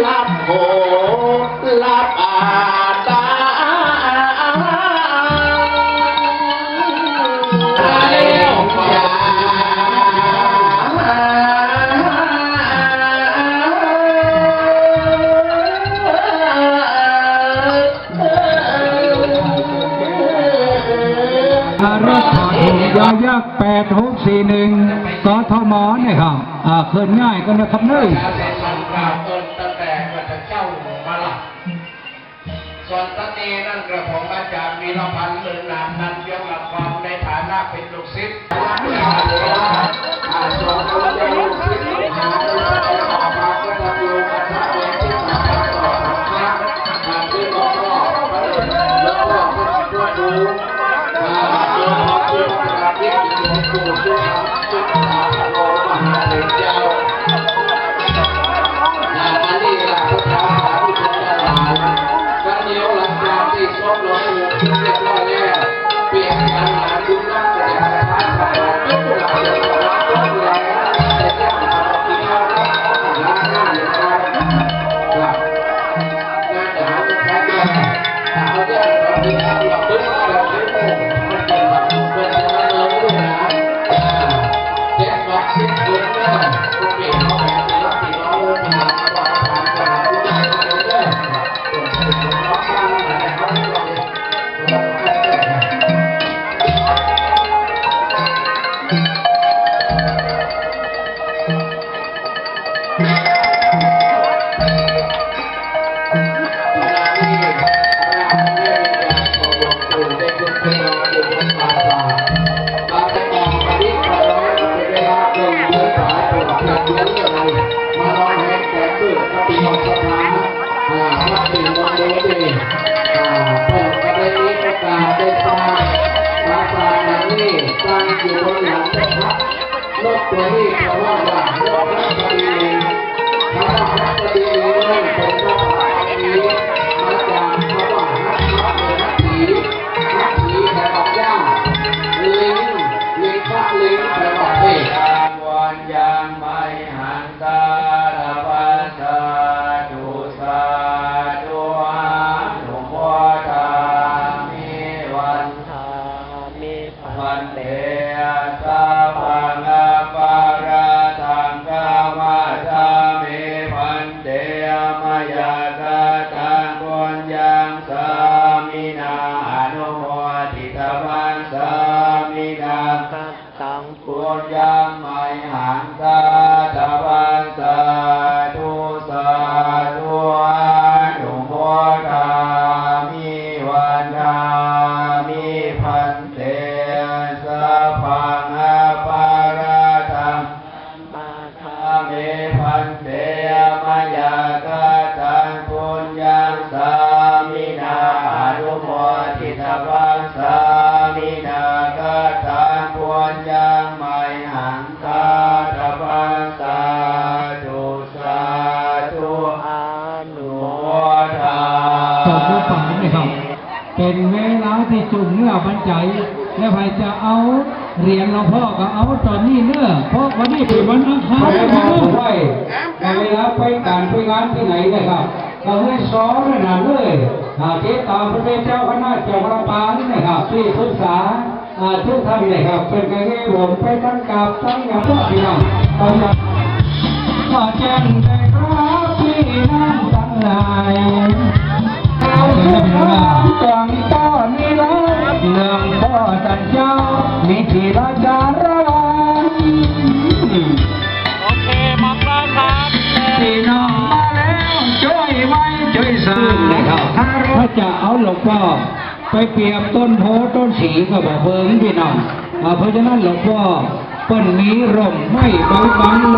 รับโหรับอาตาเลี้ยวจ๋ารถถอยยอยักษ์8641กทมนะครับเคลื่อนง่ายกันนะครับเนยส่วนตอนนี้นั่นกระผมอาจารย์วีรพันธ์เลิศนามนั้นยกหลักความในฐานะเป็นลูกศิษย์ส่วนตัวเป็นลูกศิษย์หาในสมัยต่อมาก็จะอยู่กับพระเอกที่มาต่อพระที่หลวงพ่อแล้วก็ผู้ดูหลวงพ่อที่ประดิษฐ์หลวงปู่ที่ทำจุดสาโลมหาเถรเจ้าอันนี้แหละพระธรรมสาธุชนหลายก็เดียวหลังจากที่ซบหลวงปู่เรียบร้อยแล้วเปลี่ยนการหาดูนักแสดงประธานประกอบทุกหลายอย่างรักทุกแรงแต่เจ้าหน้าที่เขาล้างหน้าอย่างไรครับงานจะหาจะแพ้ด้วยถ้าเอาเรื่องเราที่ทำเราดึงเราใช้โม่มันเป็นแบบเป็นอะไรเลยนะเจ็บแบบสิ้นสุดเนี่ยก็เปลี่ยนเขาแบบนี้แล้วที่เราเลยมาว่าทำจะหาดูนักเลยเนี่ยเราสร้างอะไรเขาเราอยู่บนหลังนะครับรถตัวนี้เพราะว่ารถพระบดีพระบดีนั่นเป็นพระบดีมาจากพระว่าฮัทเป็นฮัทผีแต่บอกย่าลิงพระลิงแต่บอกเฮ้ยวันยังไม่หันตาละปัสสะดุสาดุอานุโมทามิวันทามิพันเตสัพพังปาราทังกามสามิพันเตมยากตังปุญญังสามินาอนุโมทิตวังสามินาตังปุญญังไมหังตาตวังสาธุสาธุอนุโมทามิวันทามิพันเตสัพพังปาราทังมาคาเมพันเตมยากตังปุญญังสามินาอนุโมทิตวังสามินากตังปุญญังไมหังตาตวังสาธุสาธุอนุโมทาขอบคุณฝังนะครับเป็นเวลาที่จุ่มเนื้อบรรจัยและใครจะเอาเหรียญหลวงพ่อก็เอาตอนนี้เนื้อเพราะวันนี้เป็นวันอังคารนะครับในเวลาไปการไปงานที่ไหนนะครับเราให้ซ้อมเลยนะเลยเจ๊ตามพระเจ้าคณะเจ้าพระปานนะครับที่ศึกษาทุกท่านนะครับเป็นไงผมไปตั้งกับตั้งอย่างพวกพี่น้องตอนนี้ขอแจ้งแต่ครับพี่น้องทั้งหลายเราทุกคนจังต้อนนี้แล้วเรื่องพ่อจันเจ้ามีที่ราชาระวังโอเคมองได้ครับพี่น้องมาแล้วช่วยไว้ช่วยสร้างนะครับถ้าจะเอาหลวงพ่อไปเปรียบต้นโพต้นสีก็บอกเบิ้งพี่น้องเพราะฉะนั้นหลวงพ่อเปิ้นมีร่มไม่ใบบังล